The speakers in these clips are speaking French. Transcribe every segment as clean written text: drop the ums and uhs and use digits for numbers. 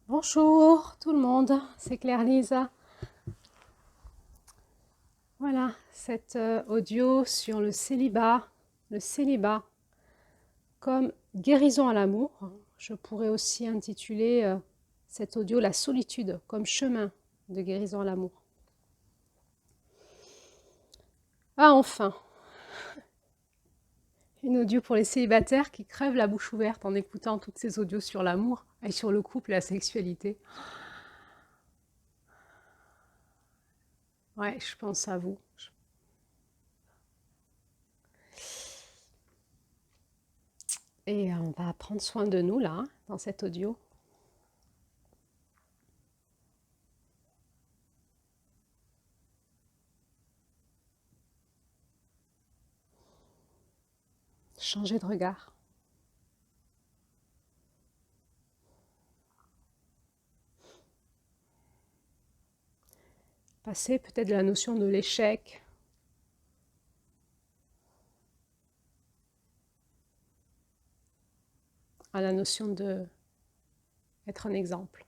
Bonjour tout le monde, c'est Claire-Lisa. Voilà, cet audio sur le célibat comme guérison à l'amour. Je pourrais aussi intituler cet audio la solitude comme chemin de guérison à l'amour. Ah enfin, une audio pour les célibataires qui crèvent la bouche ouverte en écoutant toutes ces audios sur l'amour et sur le couple et la sexualité. Ouais, je pense à vous. Et on va prendre soin de nous là, dans cet audio. Changer de regard. Passer peut-être de la notion de l'échec à la notion de être un exemple.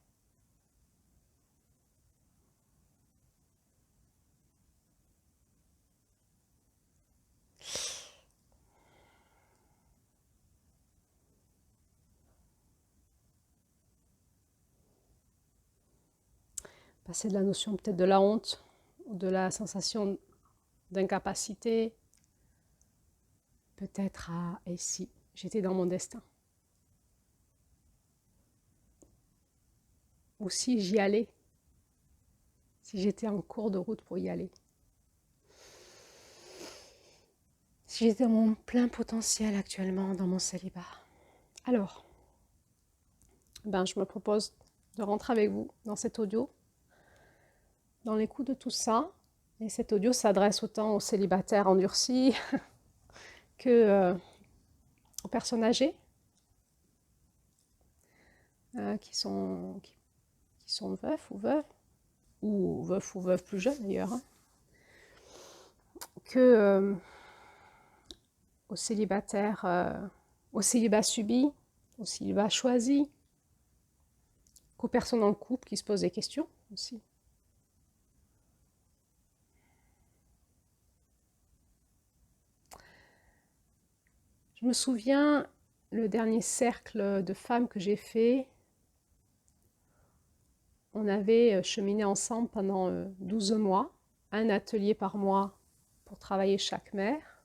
Passer de la notion peut-être de la honte ou de la sensation d'incapacité, peut-être à « et si j'étais dans mon destin ?» ou si j'y allais, si j'étais en cours de route pour y aller. Si j'étais dans mon plein potentiel actuellement dans mon célibat. Alors, je me propose de rentrer avec vous dans cet audio, dans l'écoute de tout ça. Et cet audio s'adresse autant aux célibataires endurcis que aux personnes âgées qui sont veufs ou veuves plus jeunes d'ailleurs, hein, que aux célibataires, au célibat subi, au célibat choisi, qu'aux personnes en couple qui se posent des questions aussi. Je me souviens, le dernier cercle de femmes que j'ai fait, on avait cheminé ensemble pendant 12 mois, un atelier par mois pour travailler chaque mère,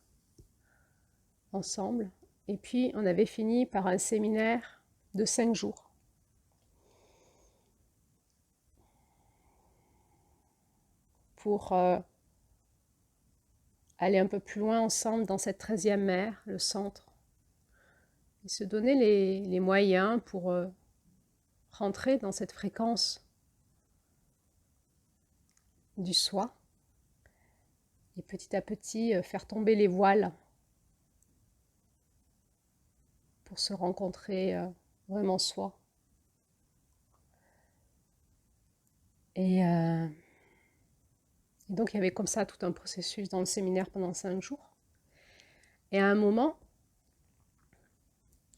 ensemble. Et puis, on avait fini par un séminaire de 5 jours. Pour aller un peu plus loin ensemble dans cette 13e mère, le centre. Et se donner les moyens pour rentrer dans cette fréquence du soi. Et petit à petit, faire tomber les voiles pour se rencontrer vraiment soi. Et donc, il y avait comme ça tout un processus dans le séminaire pendant 5 jours. Et à un moment,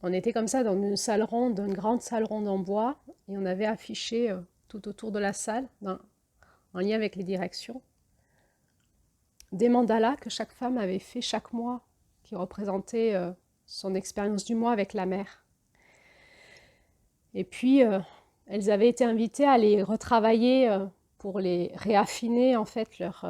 on était comme ça dans une salle ronde, une grande salle ronde en bois, et on avait affiché tout autour de la salle, en lien avec les directions, des mandalas que chaque femme avait fait chaque mois, qui représentaient son expérience du mois avec la mère. Et puis, elles avaient été invitées à les retravailler pour les réaffiner, en fait, leur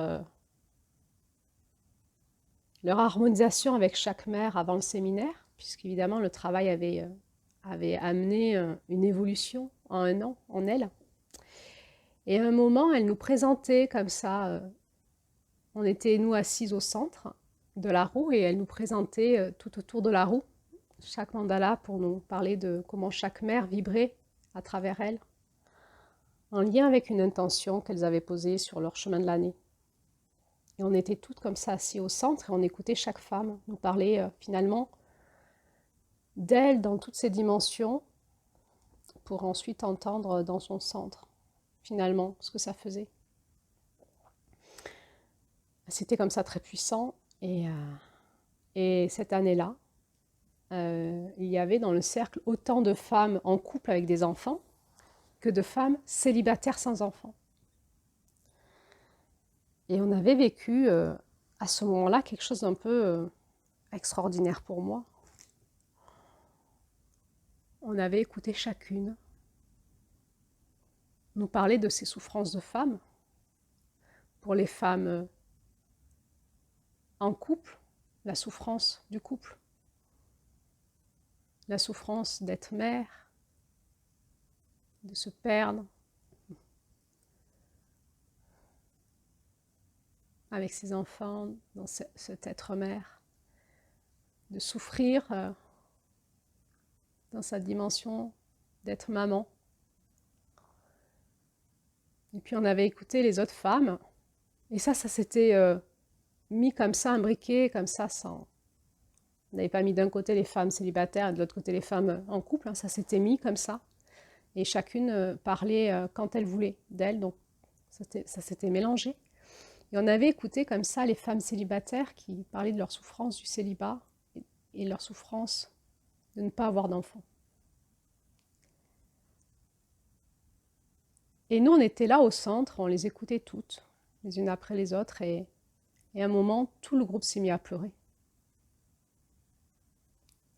harmonisation avec chaque mère avant le séminaire, puisqu'évidemment, le travail avait amené une évolution en un an, en elle. Et à un moment, elle nous présentait comme ça, on était nous assises au centre de la roue et elle nous présentait tout autour de la roue chaque mandala pour nous parler de comment chaque mère vibrait à travers elle, en lien avec une intention qu'elles avaient posée sur leur chemin de l'année. Et on était toutes comme ça assis au centre et on écoutait chaque femme nous parler finalement d'elle dans toutes ses dimensions pour ensuite entendre dans son centre finalement ce que ça faisait. C'était comme ça très puissant et cette année-là, il y avait dans le cercle autant de femmes en couple avec des enfants que de femmes célibataires sans enfants. Et on avait vécu à ce moment-là quelque chose d'un peu extraordinaire pour moi. On avait écouté chacune nous parler de ses souffrances de femmes. Pour les femmes en couple, la souffrance du couple, la souffrance d'être mère, de se perdre avec ses enfants dans cet être mère, de souffrir dans sa dimension d'être maman. Et puis on avait écouté les autres femmes, et ça s'était mis comme ça, imbriqué, comme ça, sans... On n'avait pas mis d'un côté les femmes célibataires et de l'autre côté les femmes en couple, hein, ça s'était mis comme ça. Et chacune parlait quand elle voulait d'elle, donc ça s'était mélangé. Et on avait écouté comme ça les femmes célibataires qui parlaient de leur souffrance du célibat et leur souffrance de ne pas avoir d'enfants. Et nous, on était là au centre, on les écoutait toutes, les unes après les autres, et à un moment, tout le groupe s'est mis à pleurer.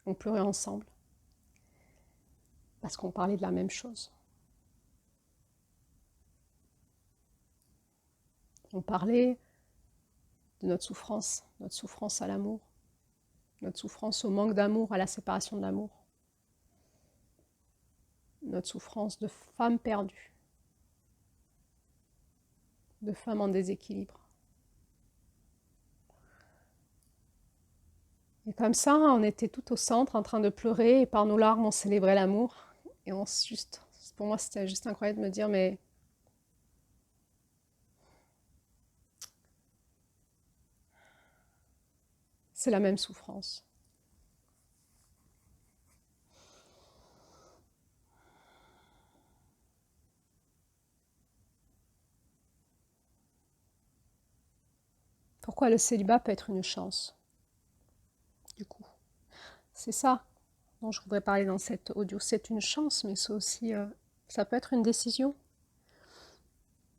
On pleurait ensemble, parce qu'on parlait de la même chose. On parlait de notre souffrance à l'amour, notre souffrance au manque d'amour, à la séparation de l'amour, notre souffrance de femme perdue, de femme en déséquilibre. Et comme ça, on était tout au centre en train de pleurer et par nos larmes, on célébrait l'amour. Et pour moi, c'était juste incroyable de me dire, mais c'est la même souffrance. Pourquoi le célibat peut être une chance, du coup? C'est ça dont je voudrais parler dans cet audio. C'est une chance, mais c'est aussi, ça peut être une décision.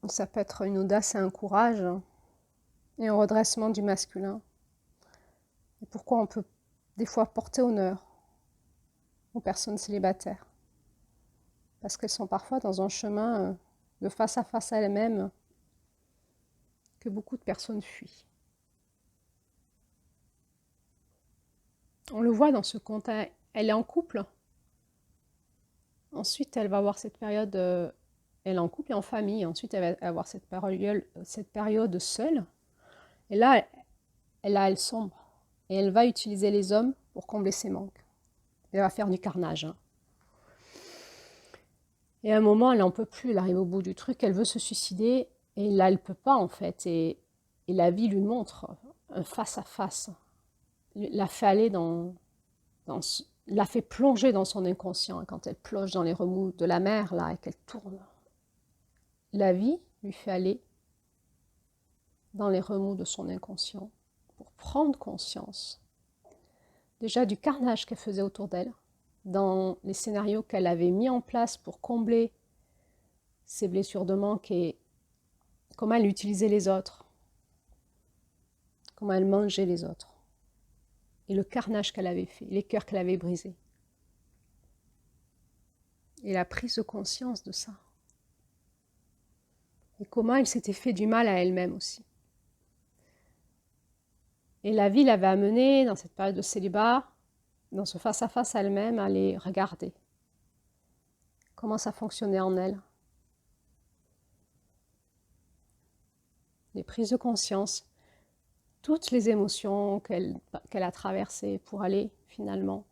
Ça peut être une audace et un courage et un redressement du masculin. Et pourquoi on peut des fois porter honneur aux personnes célibataires? Parce qu'elles sont parfois dans un chemin de face à elles-mêmes que beaucoup de personnes fuient. On le voit dans ce conte, elle est en couple. Ensuite, elle va avoir cette période, elle est en couple et en famille. Ensuite, elle va avoir cette période seule. Et là, elle sombre. Et elle va utiliser les hommes pour combler ses manques. Elle va faire du carnage. Hein. Et à un moment, elle n'en peut plus. Elle arrive au bout du truc. Elle veut se suicider. Et là, elle ne peut pas, en fait. Et la vie lui montre un face-à-face. La fait aller la fait plonger dans son inconscient. Quand elle plonge dans les remous de la mer, là, et qu'elle tourne, la vie lui fait aller dans les remous de son inconscient pour prendre conscience déjà du carnage qu'elle faisait autour d'elle, dans les scénarios qu'elle avait mis en place pour combler ses blessures de manque et comment elle utilisait les autres, comment elle mangeait les autres, et le carnage qu'elle avait fait, les cœurs qu'elle avait brisés. Et la prise de conscience de ça. Et comment elle s'était fait du mal à elle-même aussi. Et la vie l'avait amenée dans cette période de célibat, dans ce face-à-face à elle-même, à les regarder. Comment ça fonctionnait en elle. Les prises de conscience, toutes les émotions qu'elle a traversées pour aller finalement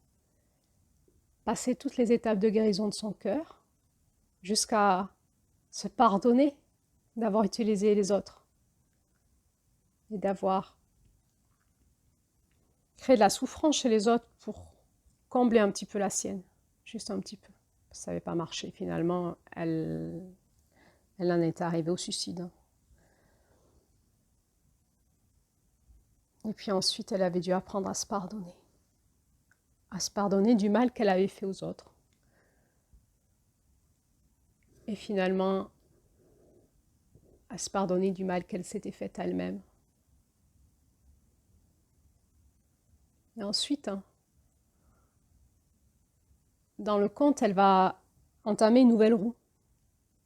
passer toutes les étapes de guérison de son cœur jusqu'à se pardonner d'avoir utilisé les autres et d'avoir créé de la souffrance chez les autres pour combler un petit peu la sienne, juste un petit peu. Ça n'avait pas marché finalement, elle en est arrivée au suicide. Et puis ensuite, elle avait dû apprendre à se pardonner du mal qu'elle avait fait aux autres. et finalement à se pardonner du mal qu'elle s'était fait elle-même. Et ensuite, hein, dans le conte, elle va entamer une nouvelle roue,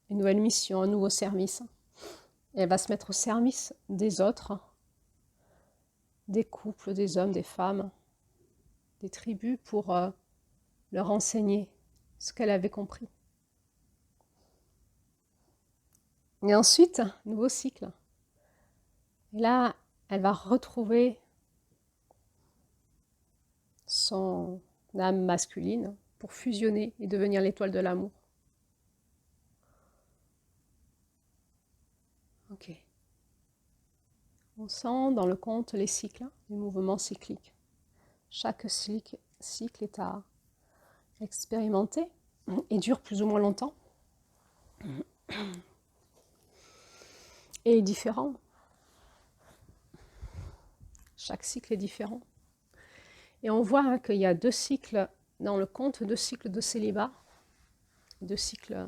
une nouvelle mission, un nouveau service. Et elle va se mettre au service des autres, des couples, des hommes, des femmes, des tribus, pour leur enseigner ce qu'elle avait compris. Et ensuite, nouveau cycle. Et là, elle va retrouver son âme masculine pour fusionner et devenir l'étoile de l'amour. Ok. On sent dans le conte les cycles, les mouvements cycliques. Chaque cycle est à expérimenter et dure plus ou moins longtemps. Et est différent. Chaque cycle est différent. Et on voit hein, qu'il y a 2 cycles dans le conte, 2 cycles de célibat, 2 cycles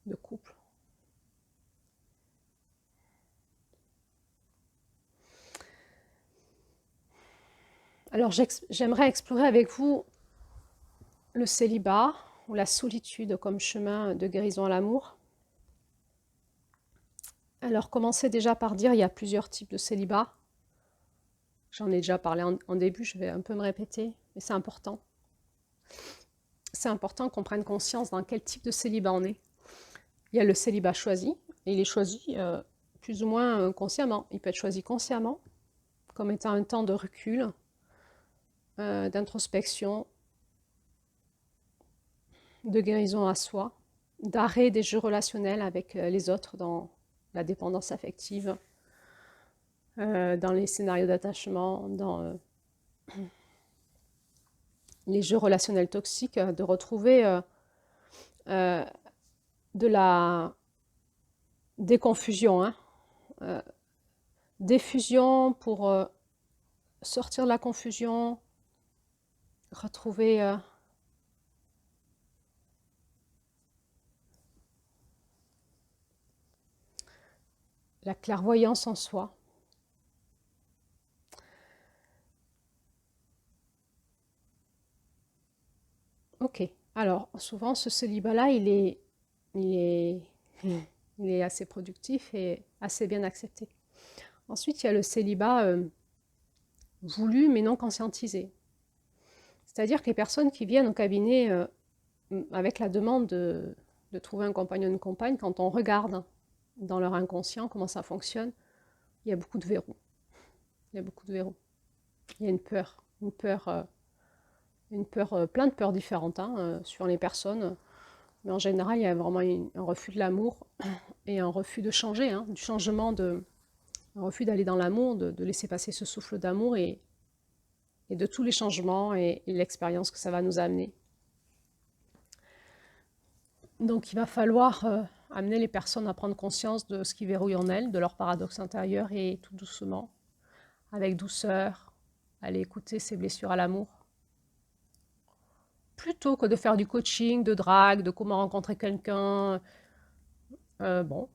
de couple. Alors j'aimerais explorer avec vous le célibat ou la solitude comme chemin de guérison à l'amour. Alors commencez déjà par dire il y a plusieurs types de célibat. J'en ai déjà parlé en début, je vais un peu me répéter, mais c'est important. C'est important qu'on prenne conscience dans quel type de célibat on est. Il y a le célibat choisi, et il est choisi plus ou moins consciemment. Il peut être choisi consciemment, comme étant un temps de recul, d'introspection, de guérison à soi, d'arrêt des jeux relationnels avec les autres dans la dépendance affective, dans les scénarios d'attachement, dans les jeux relationnels toxiques, de retrouver des confusions, hein, des fusions pour sortir de la confusion, retrouver la clairvoyance en soi. Ok, alors souvent ce célibat-là, il est assez productif et assez bien accepté. Ensuite, il y a le célibat voulu mais non conscientisé. C'est-à-dire que les personnes qui viennent au cabinet avec la demande de trouver un compagnon ou une compagne, quand on regarde dans leur inconscient comment ça fonctionne, il y a beaucoup de verrous. Il y a beaucoup de verrous. Il y a une peur, plein de peurs différentes hein, sur les personnes. Mais en général, il y a vraiment un refus de l'amour et un refus de changer, hein, du changement, un refus d'aller dans l'amour, de laisser passer ce souffle d'amour et de tous les changements et l'expérience que ça va nous amener. Donc il va falloir amener les personnes à prendre conscience de ce qui verrouille en elles, de leur paradoxe intérieur et tout doucement, avec douceur, aller écouter ces blessures à l'amour. Plutôt que de faire du coaching, de drague, de comment rencontrer quelqu'un. Bon,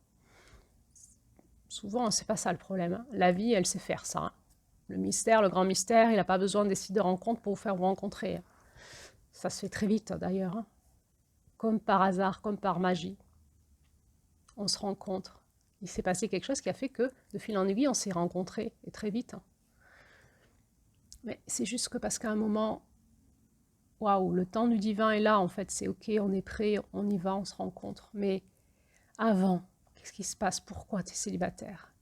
souvent, c'est pas ça le problème. Hein. La vie, elle sait faire ça. Hein. Le mystère, le grand mystère, il n'a pas besoin des sites de rencontre pour vous faire vous rencontrer. Ça se fait très vite, d'ailleurs. Hein. Comme par hasard, comme par magie. On se rencontre. Il s'est passé quelque chose qui a fait que, de fil en aiguille, on s'est rencontrés, et très vite. Hein. Mais c'est juste que parce qu'à un moment, waouh, le temps du divin est là, en fait, c'est ok, on est prêt, on y va, on se rencontre. Mais avant, qu'est-ce qui se passe? Pourquoi tu es célibataire?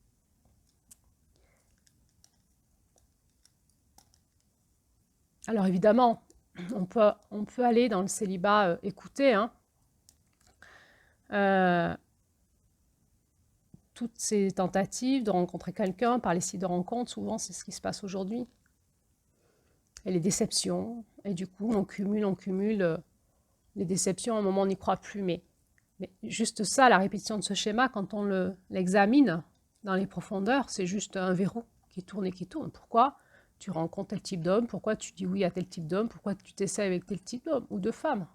Alors évidemment, on peut aller dans le célibat écouter, hein, toutes ces tentatives de rencontrer quelqu'un par les sites de rencontre, souvent c'est ce qui se passe aujourd'hui. Et les déceptions, et du coup on cumule les déceptions, à un moment on n'y croit plus, mais juste ça, la répétition de ce schéma, quand on l'examine dans les profondeurs, c'est juste un verrou qui tourne et qui tourne. Pourquoi tu rencontres tel type d'homme? Pourquoi tu dis oui à tel type d'homme? Pourquoi tu t'essaies avec tel type d'homme ou de femme?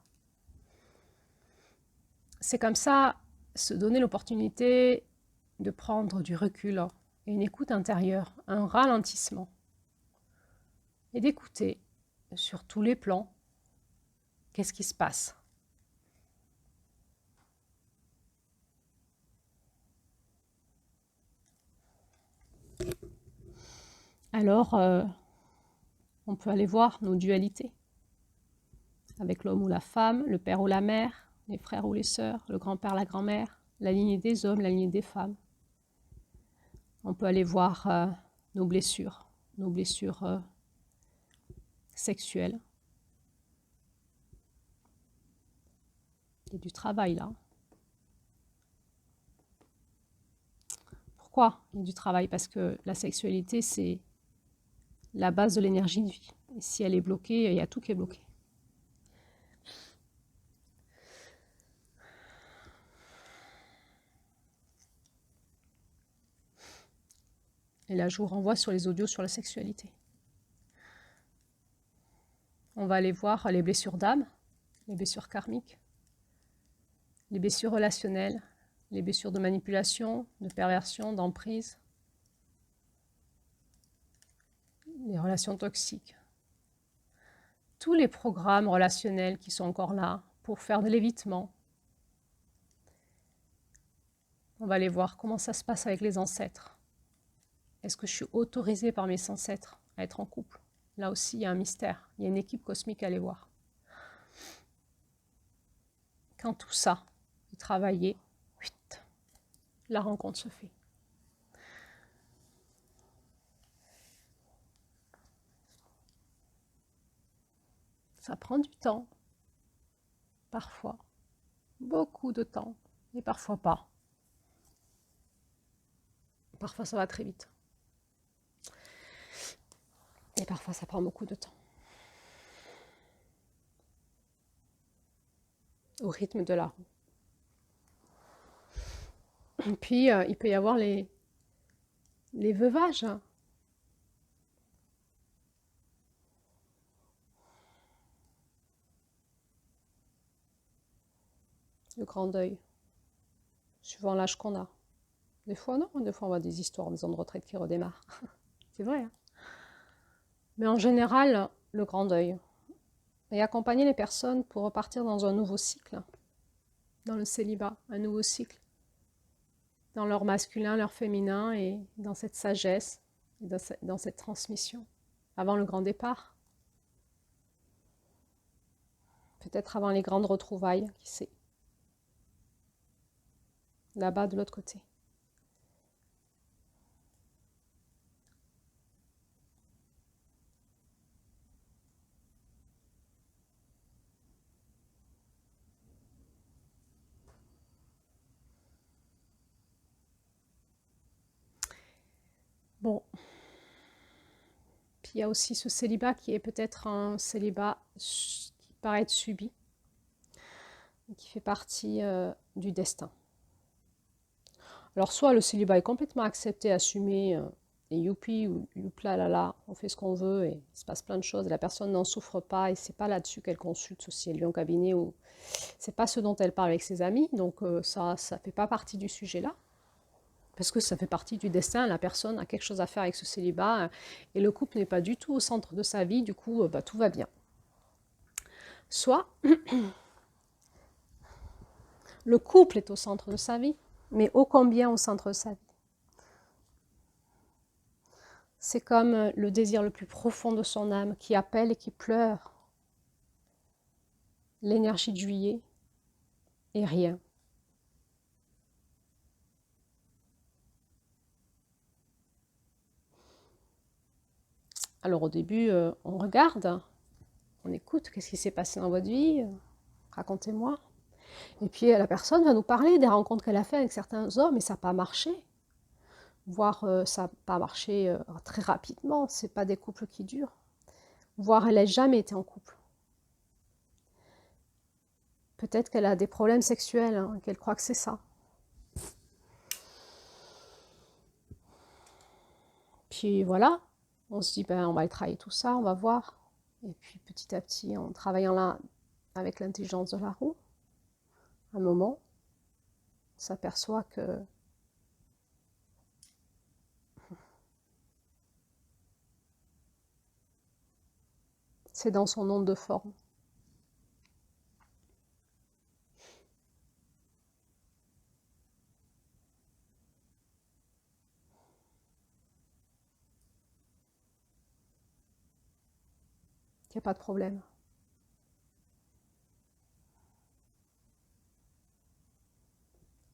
c'est comme ça, se donner l'opportunité de prendre du recul et une écoute intérieure, un ralentissement, et d'écouter sur tous les plans qu'est-ce qui se passe. Alors, on peut aller voir nos dualités, avec l'homme ou la femme, le père ou la mère, les frères ou les sœurs, le grand-père, la grand-mère, la lignée des hommes, la lignée des femmes. On peut aller voir nos blessures sexuelles. Il y a du travail là. Pourquoi il y a du travail? Parce que la sexualité, c'est la base de l'énergie de vie. Et si elle est bloquée, il y a tout qui est bloqué. Et là, je vous renvoie sur les audios sur la sexualité. On va aller voir les blessures d'âme, les blessures karmiques, les blessures relationnelles, les blessures de manipulation, de perversion, d'emprise, les relations toxiques. Tous les programmes relationnels qui sont encore là pour faire de l'évitement. On va aller voir comment ça se passe avec les ancêtres. Est-ce que je suis autorisée par mes ancêtres à être en couple? Là aussi, il y a un mystère. Il y a une équipe cosmique à aller voir. Quand tout ça est travaillé, la rencontre se fait. Ça prend du temps, parfois, beaucoup de temps, et parfois pas. Parfois ça va très vite. Et parfois ça prend beaucoup de temps. Au rythme de la roue. Et puis il peut y avoir les veuvages. Le grand deuil. Suivant l'âge qu'on a. Des fois non, des fois on voit des histoires en maison de retraite qui redémarrent. C'est vrai. Hein, mais en général, le grand deuil. Et accompagner les personnes pour repartir dans un nouveau cycle. Dans le célibat, un nouveau cycle. Dans leur masculin, leur féminin et dans cette sagesse, et dans cette transmission. Avant le grand départ. Peut-être avant les grandes retrouvailles, qui sait. Là-bas, de l'autre côté. Bon. Puis il y a aussi ce célibat qui est peut-être un célibat qui paraît être subi, qui fait partie du destin. Alors soit le célibat est complètement accepté, assumé, et youpi ou youpla là là, on fait ce qu'on veut et il se passe plein de choses et la personne n'en souffre pas et c'est pas là-dessus qu'elle consulte si elle est en cabinet ou c'est pas ce dont elle parle avec ses amis, donc ça fait pas partie du sujet là. Parce que ça fait partie du destin, la personne a quelque chose à faire avec ce célibat et le couple n'est pas du tout au centre de sa vie, du coup tout va bien. Soit le couple est au centre de sa vie, mais ô combien au centre de sa vie. C'est comme le désir le plus profond de son âme qui appelle et qui pleure. L'énergie de juillet et rien. Alors au début, on regarde, on écoute, qu'est-ce qui s'est passé dans votre vie, racontez-moi. Et puis la personne va nous parler des rencontres qu'elle a fait avec certains hommes et ça n'a pas marché. Voire ça n'a pas marché très rapidement, ce n'est pas des couples qui durent. Voire elle n'a jamais été en couple. Peut-être qu'elle a des problèmes sexuels, hein, qu'elle croit que c'est ça. Puis voilà, on se dit, ben, on va travailler tout ça, on va voir. Et puis petit à petit, en travaillant là avec l'intelligence de la roue, un moment, s'aperçoit que c'est dans son onde de forme. Il n'y a pas de problème.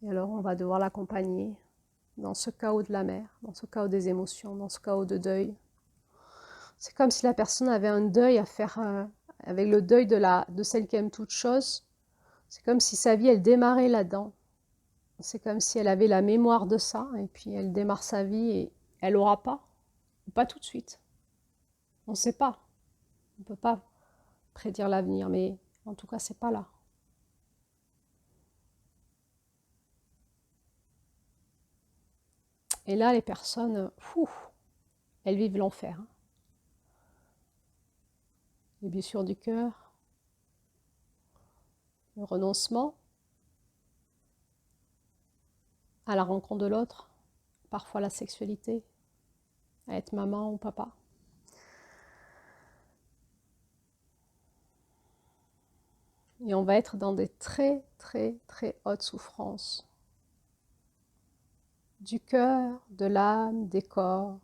Et alors on va devoir l'accompagner dans ce chaos de la mer, dans ce chaos des émotions, dans ce chaos de deuil. C'est comme si la personne avait un deuil à faire, avec le deuil de celle qui aime toute chose. C'est comme si sa vie, elle démarrait là-dedans. C'est comme si elle avait la mémoire de ça, et puis elle démarre sa vie et elle n'aura pas tout de suite. On ne sait pas. On ne peut pas prédire l'avenir, mais en tout cas, c'est pas là. Et là, les personnes, elles vivent l'enfer. Les blessures du cœur, le renoncement à la rencontre de l'autre, parfois la sexualité, à être maman ou papa. Et on va être dans des très, très, très hautes souffrances. Du cœur, de l'âme, des corps,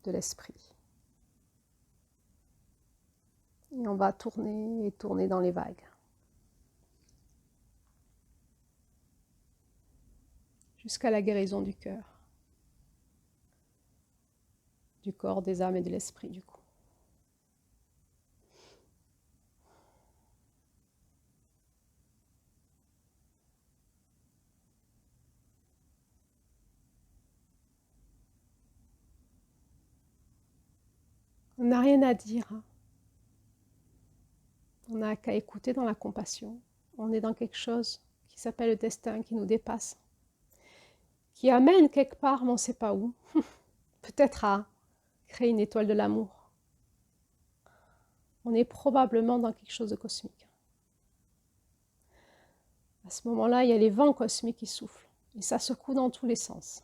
de l'esprit. Et on va tourner et tourner dans les vagues. Jusqu'à la guérison du cœur, du corps, des âmes et de l'esprit du coup. On n'a rien à dire. On n'a qu'à écouter dans la compassion. On est dans quelque chose qui s'appelle le destin, qui nous dépasse, qui amène quelque part, mais on ne sait pas où. Peut-être à créer une étoile de l'amour. On est probablement dans quelque chose de cosmique. À ce moment-là, il y a les vents cosmiques qui soufflent. Et ça secoue dans tous les sens.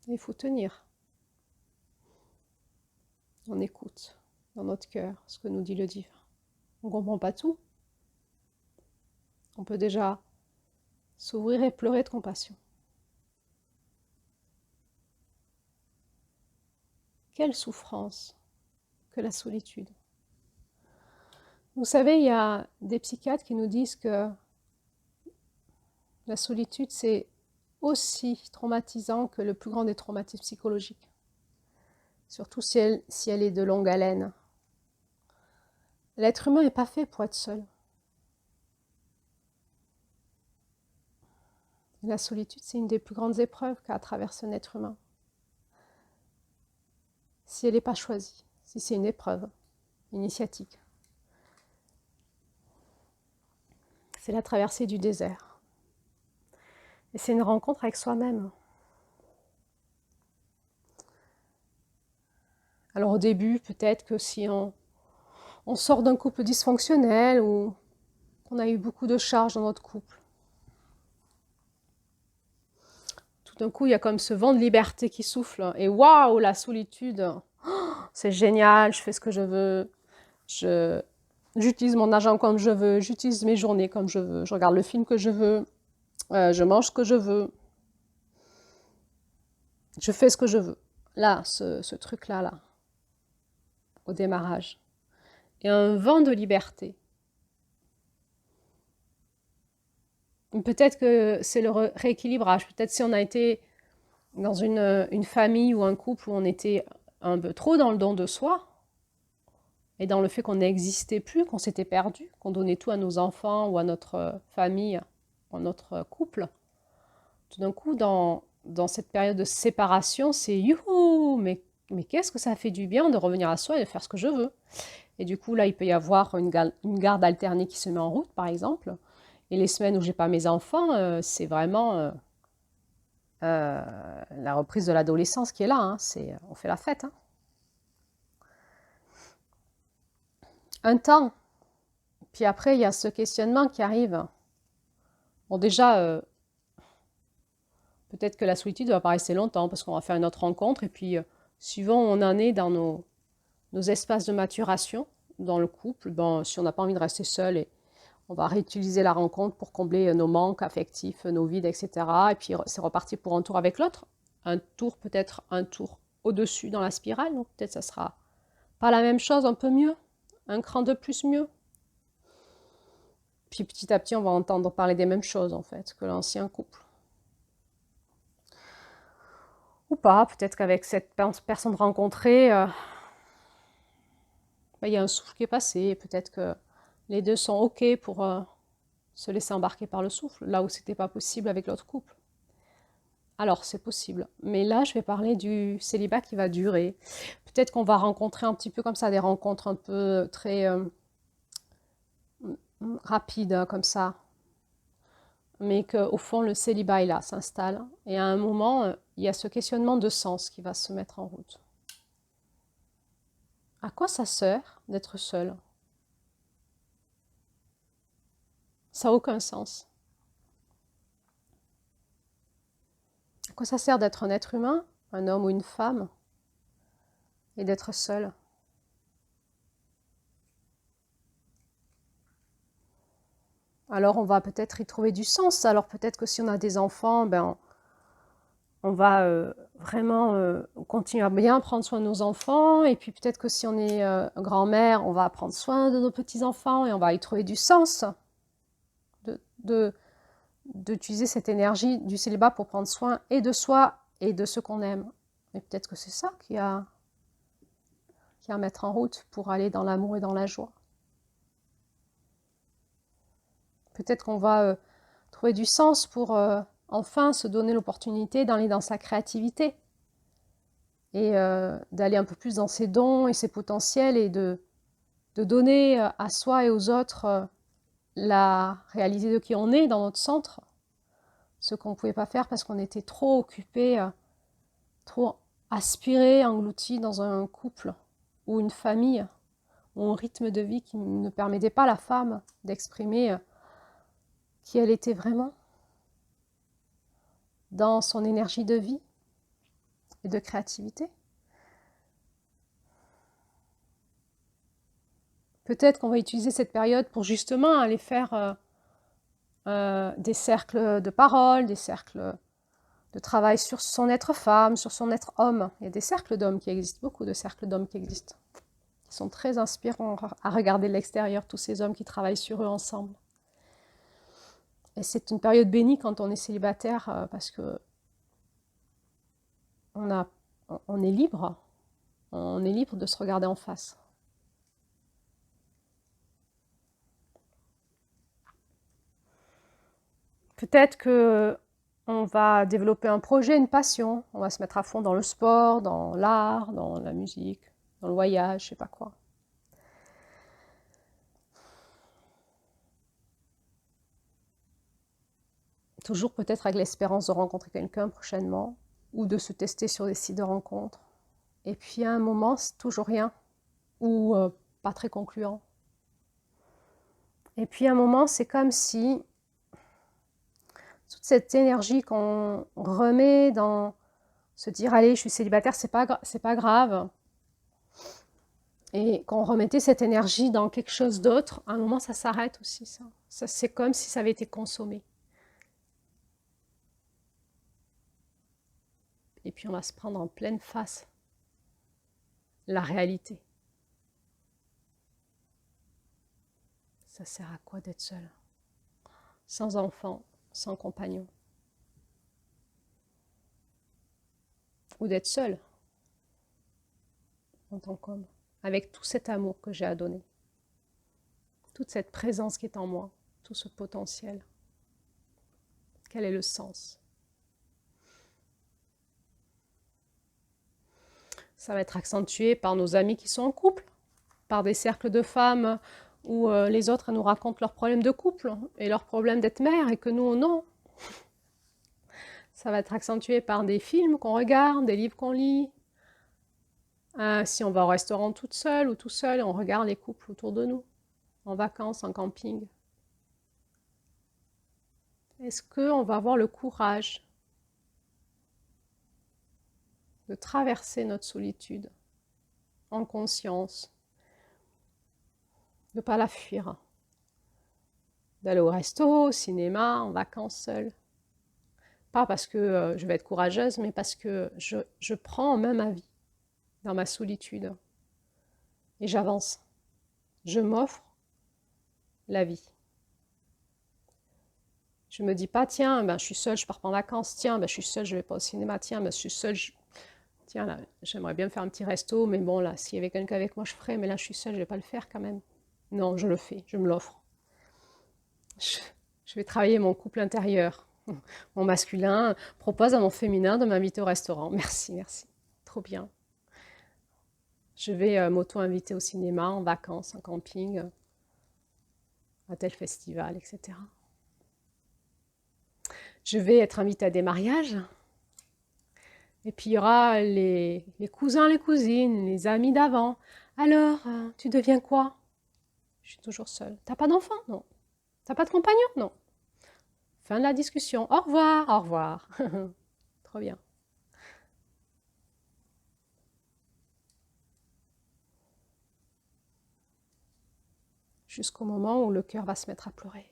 Et il faut tenir. On écoute dans notre cœur ce que nous dit le divin. On ne comprend pas tout. On peut déjà s'ouvrir et pleurer de compassion. Quelle souffrance que la solitude. Vous savez, il y a des psychiatres qui nous disent que la solitude, c'est aussi traumatisant que le plus grand des traumatismes psychologiques. Surtout si elle est de longue haleine. L'être humain n'est pas fait pour être seul. La solitude, c'est une des plus grandes épreuves qu'a traversé un être humain. Si elle n'est pas choisie, si c'est une épreuve initiatique. C'est la traversée du désert. Et c'est une rencontre avec soi-même. Alors au début, peut-être que si on sort d'un couple dysfonctionnel ou qu'on a eu beaucoup de charges dans notre couple, tout d'un coup, il y a comme ce vent de liberté qui souffle. Et waouh, la solitude, c'est génial, je fais ce que je veux. J'utilise mon argent comme je veux, j'utilise mes journées comme je veux, je regarde le film que je veux, je mange ce que je veux, je fais ce que je veux. Là, ce truc-là, là, au démarrage. Et un vent de liberté. Peut-être que c'est le rééquilibrage. Peut-être si on a été dans une famille ou un couple où on était un peu trop dans le don de soi, et dans le fait qu'on n'existait plus, qu'on s'était perdu, qu'on donnait tout à nos enfants ou à notre famille, à notre couple. Tout d'un coup, dans cette période de séparation, c'est youhou, mais qu'est-ce que ça fait du bien de revenir à soi et de faire ce que je veux. Et du coup, là, il peut y avoir une garde alternée qui se met en route, par exemple. Et les semaines où j'ai pas mes enfants, c'est vraiment la reprise de l'adolescence qui est là. Hein. On fait la fête. Hein. Un temps, Puis après, il y a ce questionnement qui arrive. Bon, déjà, peut-être que la solitude va pas rester longtemps parce qu'on va faire une autre rencontre. Et puis, suivant où on en est dans nos espaces de maturation dans le couple, bon, si on n'a pas envie de rester seul, on va réutiliser la rencontre pour combler nos manques affectifs, nos vides, etc. Et puis, c'est reparti pour un tour avec l'autre. Un tour, peut-être un tour au-dessus dans la spirale. Donc, peut-être ça sera pas la même chose, un peu mieux. Un cran de plus mieux. Puis petit à petit, on va entendre parler des mêmes choses, en fait, que l'ancien couple. Ou pas, peut-être qu'avec cette personne rencontrée, il y a un souffle qui est passé. Peut-être que les deux sont OK pour se laisser embarquer par le souffle, là où c'était pas possible avec l'autre couple. Alors, c'est possible. Mais là, je vais parler du célibat qui va durer. Peut-être qu'on va rencontrer un petit peu comme ça, des rencontres un peu très rapides, hein, comme ça. Mais qu'au fond, le célibat est là, s'installe. Et à un moment, il y a ce questionnement de sens qui va se mettre en route. À quoi ça sert d'être seul? Ça n'a aucun sens. À quoi ça sert d'être un être humain, un homme ou une femme, et d'être seul? Alors on va peut-être y trouver du sens. Alors peut-être que si on a des enfants, ben, on va vraiment continuer à bien prendre soin de nos enfants. Et puis peut-être que si on est grand-mère, on va prendre soin de nos petits-enfants et on va y trouver du sens d'utiliser cette énergie du célibat pour prendre soin et de soi et de ceux qu'on aime. Mais peut-être que c'est ça qui a à mettre en route pour aller dans l'amour et dans la joie. Peut-être qu'on va trouver du sens pour enfin se donner l'opportunité d'aller dans sa créativité et d'aller un peu plus dans ses dons et ses potentiels et de donner à soi et aux autres la réalité de qui on est dans notre centre, ce qu'on ne pouvait pas faire parce qu'on était trop occupé, trop aspiré, englouti dans un couple ou une famille ou un rythme de vie qui ne permettait pas à la femme d'exprimer qui elle était vraiment dans son énergie de vie et de créativité. Peut-être qu'on va utiliser cette période pour justement aller faire des cercles de parole, des cercles de travail sur son être femme, sur son être homme. Il y a des cercles d'hommes qui existent, beaucoup de cercles d'hommes qui existent, qui sont très inspirants à regarder de l'extérieur, tous ces hommes qui travaillent sur eux ensemble. Et c'est une période bénie quand on est célibataire parce que on est libre de se regarder en face. Peut-être que on va développer un projet, une passion. On va se mettre à fond dans le sport, dans l'art, dans la musique, dans le voyage, je sais pas quoi. Toujours peut-être avec l'espérance de rencontrer quelqu'un prochainement ou de se tester sur des sites de rencontres. Et puis à un moment, c'est toujours rien ou pas très concluant. Et puis à un moment, c'est comme si toute cette énergie qu'on remet dans se dire allez, je suis célibataire, c'est pas grave, et qu'on remettait cette énergie dans quelque chose d'autre, à un moment ça s'arrête aussi, ça c'est comme si ça avait été consommé. Et puis on va se prendre en pleine face la réalité. Ça sert à quoi d'être seul? Sans enfant, sans compagnon. Ou d'être seul en tant qu'homme, avec tout cet amour que j'ai à donner, toute cette présence qui est en moi, tout ce potentiel. Quel est le sens? Ça va être accentué par nos amis qui sont en couple, par des cercles de femmes où les autres nous racontent leurs problèmes de couple et leurs problèmes d'être mère et que nous, non. Ça va être accentué par des films qu'on regarde, des livres qu'on lit. Si on va au restaurant toute seule ou tout seul, on regarde les couples autour de nous. en vacances, en camping, est-ce qu'on va avoir le courage de traverser notre solitude en conscience, de ne pas la fuir, d'aller au resto, au cinéma, en vacances seule? Pas parce que je vais être courageuse, mais parce que je prends en main ma vie dans ma solitude et j'avance. Je m'offre la vie. Je me dis pas, tiens, ben, je suis seule, je pars pas en vacances. Tiens, ben, je suis seule, je vais pas au cinéma. Tiens, ben, je suis seule, tiens, là, j'aimerais bien me faire un petit resto, mais bon, là, s'il y avait quelqu'un avec moi, je ferais, mais là, je suis seule, je vais pas le faire quand même. Non, je le fais, je me l'offre. Je, je vais travailler mon couple intérieur. Mon masculin propose à mon féminin de m'inviter au restaurant. Merci, merci. Trop bien. Je vais m'auto-inviter au cinéma, en vacances, en camping, à tel festival, etc. Je vais être invitée à des mariages. Et puis il y aura les cousins, les cousines, les amis d'avant. Alors, tu deviens quoi? Je suis toujours seule. T'as pas d'enfant? Non. T'as pas de compagnon? Non. Fin de la discussion. Au revoir, au revoir. Trop bien. Jusqu'au moment où le cœur va se mettre à pleurer.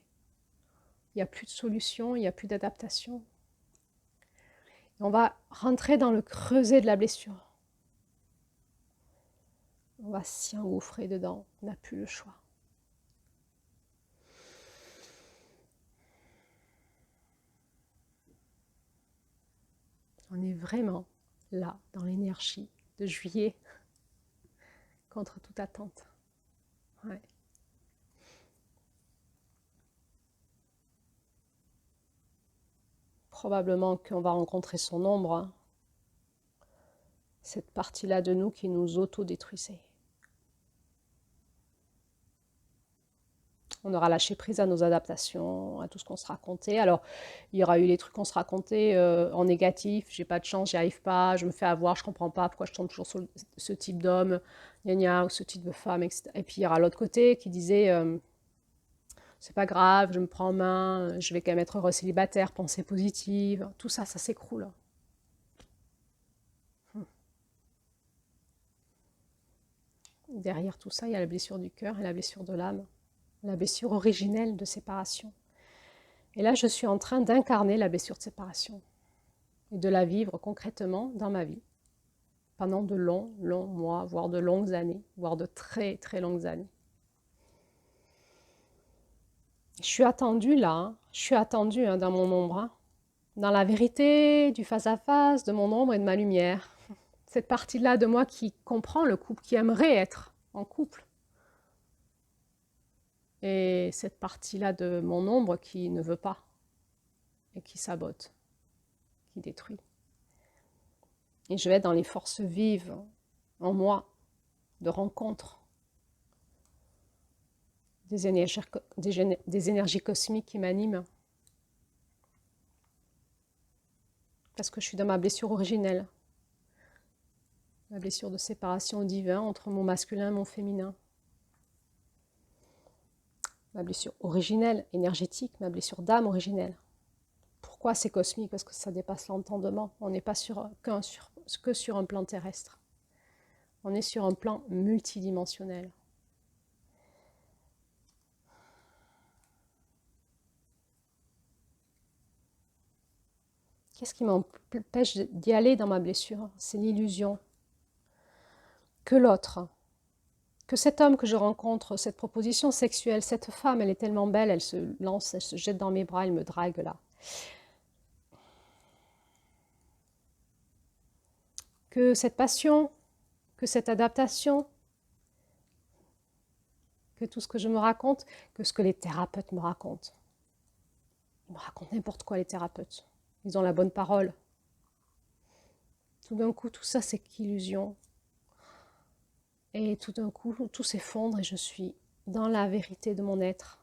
Il n'y a plus de solution, il n'y a plus d'adaptation. On va rentrer dans le creuset de la blessure. On va s'y engouffrer dedans. On n'a plus le choix. On est vraiment là, dans l'énergie de juillet, contre toute attente. Ouais. Probablement qu'on va rencontrer son ombre, hein. Cette partie-là de nous qui nous autodétruisait. On aura lâché prise à nos adaptations, à tout ce qu'on se racontait. Alors, il y aura eu les trucs qu'on se racontait en négatif. J'ai pas de chance, j'y arrive pas, je me fais avoir, je comprends pas pourquoi je tombe toujours sur ce type d'homme, gna gna, ou ce type de femme, etc. Et puis il y aura l'autre côté qui disait c'est pas grave, je me prends en main, je vais quand même être heureux célibataire, pensée positive. Tout ça, ça s'écroule. Derrière tout ça, il y a la blessure du cœur et la blessure de l'âme, la blessure originelle de séparation. Et là, je suis en train d'incarner la blessure de séparation et de la vivre concrètement dans ma vie pendant de longs, longs mois, voire de longues années, voire de très, très longues années. Je suis attendue là, hein. Je suis attendue dans mon ombre, hein. Dans la vérité du face-à-face de mon ombre et de ma lumière. Cette partie-là de moi qui comprend le couple, qui aimerait être en couple. Et cette partie-là de mon ombre qui ne veut pas et qui sabote, qui détruit. Et je vais être dans les forces vives en moi de rencontre des énergies cosmiques qui m'animent. Parce que je suis dans ma blessure originelle. La blessure de séparation au divin entre mon masculin et mon féminin. Ma blessure originelle, énergétique, ma blessure d'âme originelle. Pourquoi c'est cosmique? Parce que ça dépasse l'entendement. On n'est pas que sur un plan terrestre. On est sur un plan multidimensionnel. Qu'est-ce qui m'empêche d'y aller dans ma blessure? C'est l'illusion que l'autre, que cet homme que je rencontre, cette proposition sexuelle, cette femme, elle est tellement belle, elle se lance, elle se jette dans mes bras, elle me drague là. Que cette passion, que cette adaptation, que tout ce que je me raconte, que ce que les thérapeutes me racontent. Ils me racontent n'importe quoi, les thérapeutes. Ils ont la bonne parole. Tout d'un coup, tout ça, c'est qu'illusion. Et tout d'un coup, tout s'effondre et je suis dans la vérité de mon être.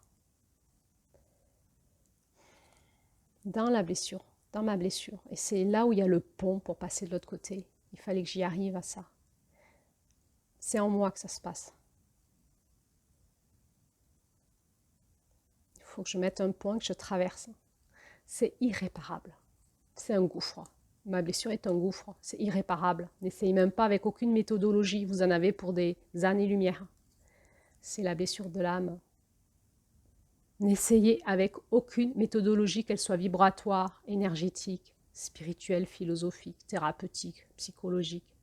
Dans la blessure, dans ma blessure. Et c'est là où il y a le pont pour passer de l'autre côté. Il fallait que j'y arrive à ça. C'est en moi que ça se passe. faut que je mette un point que je traverse. C'est irréparable. C'est un gouffre. Ma blessure est un gouffre. C'est irréparable. N'essayez même pas avec aucune méthodologie. Vous en avez pour des années-lumière. C'est la blessure de l'âme. N'essayez avec aucune méthodologie, qu'elle soit vibratoire, énergétique, spirituelle, philosophique, thérapeutique, psychologique.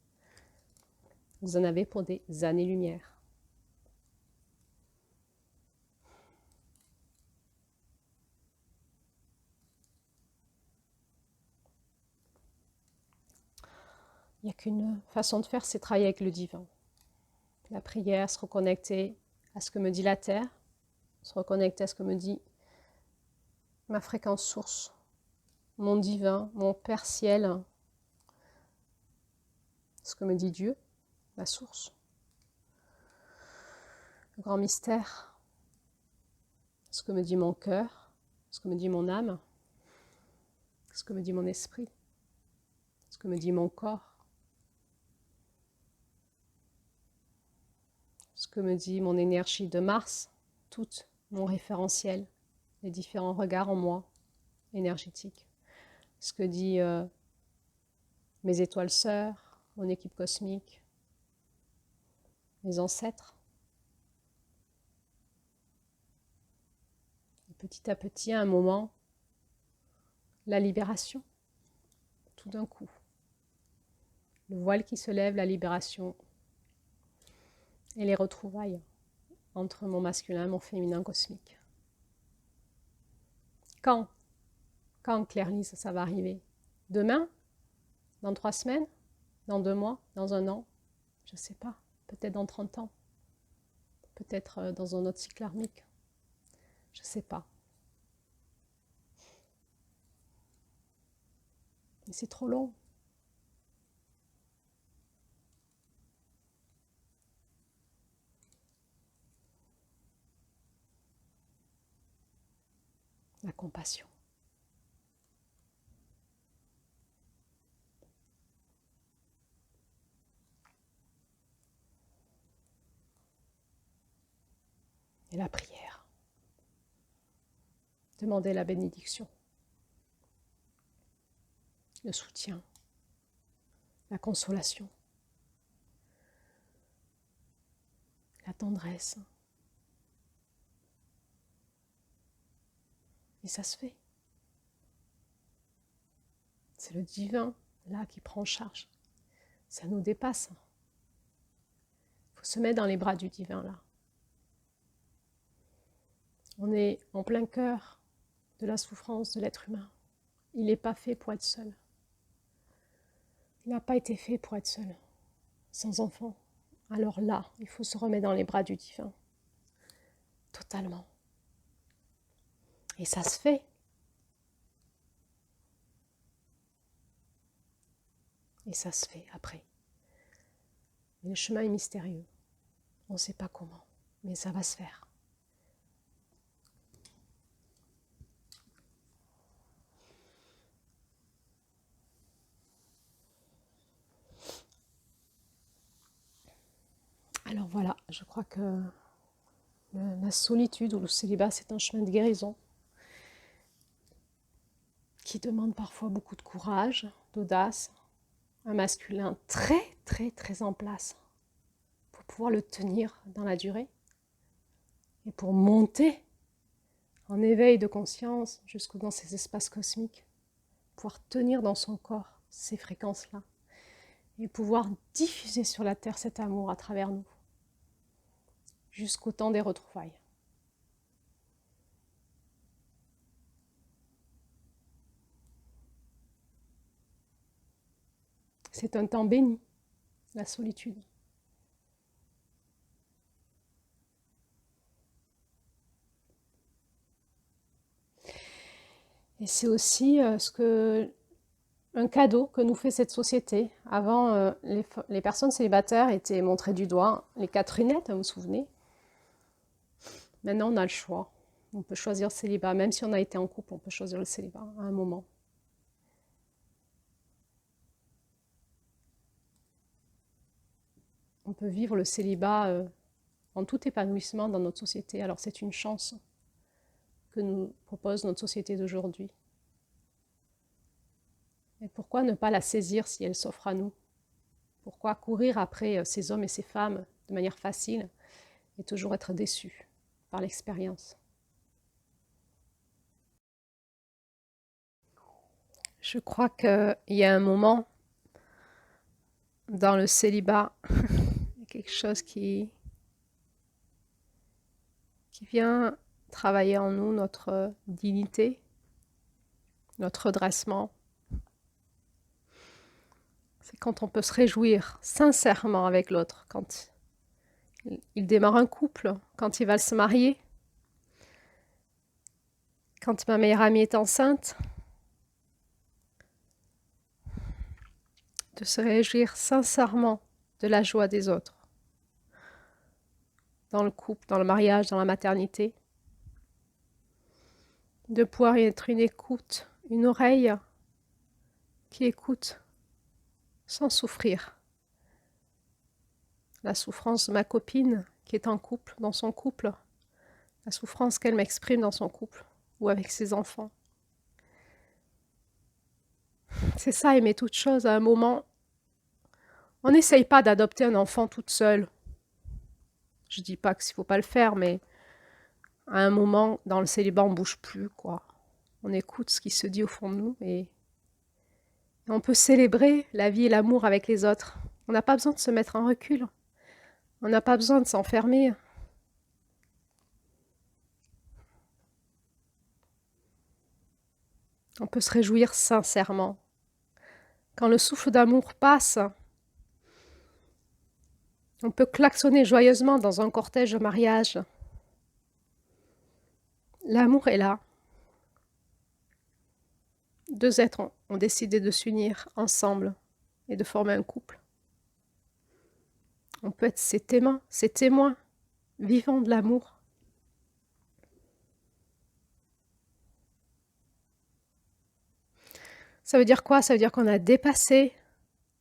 Vous en avez pour des années-lumière. Il n'y a qu'une façon de faire, c'est travailler avec le divin. La prière, se reconnecter à ce que me dit la terre, se reconnecter à ce que me dit ma fréquence source, mon divin, mon Père ciel, ce que me dit Dieu, la source, le grand mystère, ce que me dit mon cœur, ce que me dit mon âme, ce que me dit mon esprit, ce que me dit mon corps, ce que me dit mon énergie de Mars, tout mon référentiel, les différents regards en moi, énergétiques, ce que dit mes étoiles sœurs, mon équipe cosmique, mes ancêtres. Et petit à petit, à un moment, la libération, tout d'un coup. Le voile qui se lève, la libération et les retrouvailles entre mon masculin et mon féminin cosmique. Quand Claire-Lise, ça va arriver? Demain? Dans 3 semaines? Dans 2 mois? Dans 1 an? Je ne sais pas. Peut-être dans 30 ans. Peut-être dans un autre cycle karmique. Je ne sais pas. Mais c'est trop long. La compassion. Et la prière. Demandez la bénédiction. Le soutien. La consolation. La tendresse. Et ça se fait. C'est le divin, là, qui prend en charge. Ça nous dépasse. Il faut se mettre dans les bras du divin, là. On est en plein cœur de la souffrance de l'être humain. Il n'est pas fait pour être seul. Il n'a pas été fait pour être seul, sans enfant. Alors là, il faut se remettre dans les bras du divin. Totalement. Et ça se fait. Et ça se fait après. Mais le chemin est mystérieux. On ne sait pas comment, mais ça va se faire. Alors voilà, je crois que la solitude ou le célibat, c'est un chemin de guérison qui demande parfois beaucoup de courage, d'audace, un masculin très, très, très en place pour pouvoir le tenir dans la durée et pour monter en éveil de conscience jusqu'au dans ces espaces cosmiques, pouvoir tenir dans son corps ces fréquences-là et pouvoir diffuser sur la terre cet amour à travers nous jusqu'au temps des retrouvailles. C'est un temps béni, la solitude. Et c'est aussi un cadeau que nous fait cette société. Avant, les personnes célibataires étaient montrées du doigt, les Catherinettes, vous vous souvenez? Maintenant, on a le choix. On peut choisir le célibat. Même si on a été en couple, on peut choisir le célibat à un moment. On peut vivre le célibat en tout épanouissement dans notre société. Alors c'est une chance. que nous propose notre société d'aujourd'hui. Et pourquoi ne pas la saisir si elle s'offre à nous? Pourquoi courir après ces hommes et ces femmes de manière facile et toujours être déçu par l'expérience? Je crois qu'il y a un moment dans le célibat, quelque chose qui vient travailler en nous notre dignité, notre redressement. C'est quand on peut se réjouir sincèrement avec l'autre, quand il démarre un couple, quand il va se marier, quand ma meilleure amie est enceinte, de se réjouir sincèrement de la joie des autres, dans le couple, dans le mariage, dans la maternité, de pouvoir être une écoute, une oreille qui écoute sans souffrir. La souffrance de ma copine qui est en couple, dans son couple, la souffrance qu'elle m'exprime dans son couple ou avec ses enfants. C'est ça, aimer toute chose à un moment. On n'essaye pas d'adopter un enfant toute seule. Je dis pas qu'il ne faut pas le faire, mais à un moment, dans le célibat, on ne bouge plus, quoi. On écoute ce qui se dit au fond de nous et on peut célébrer la vie et l'amour avec les autres. On n'a pas besoin de se mettre en recul. On n'a pas besoin de s'enfermer. On peut se réjouir sincèrement. Quand le souffle d'amour passe, on peut klaxonner joyeusement dans un cortège de mariage. L'amour est là. Deux êtres ont décidé de s'unir ensemble et de former un couple. On peut être ses témoins vivants de l'amour. Ça veut dire quoi? Ça veut dire qu'on a dépassé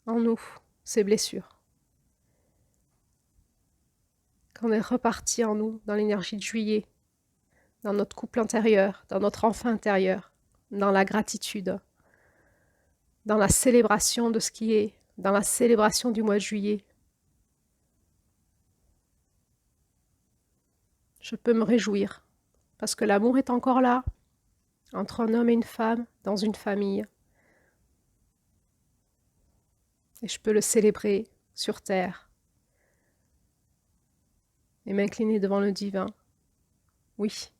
en nous ces blessures. Qu'on est reparti en nous dans l'énergie de juillet, dans notre couple intérieur, dans notre enfant intérieur, dans la gratitude, dans la célébration de ce qui est, dans la célébration du mois de juillet. Je peux me réjouir parce que l'amour est encore là, entre un homme et une femme, dans une famille. Et je peux le célébrer sur terre et m'incliner devant le divin. Oui.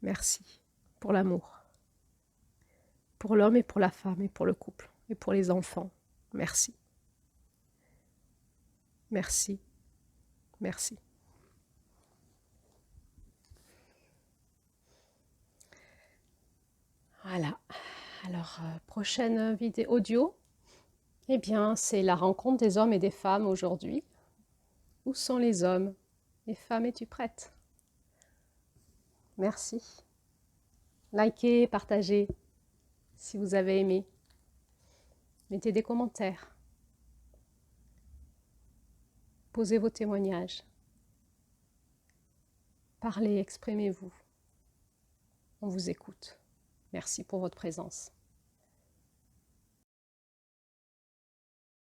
Merci pour l'amour. Pour l'homme et pour la femme et pour le couple et pour les enfants. Merci. Merci. Merci. Voilà. Alors, prochaine vidéo audio. Eh bien, c'est la rencontre des hommes et des femmes aujourd'hui. Où sont les hommes? Les femmes, es-tu prête? Merci. Likez, partagez si vous avez aimé. Mettez des commentaires. Posez vos témoignages. Parlez, exprimez-vous. On vous écoute. Merci pour votre présence.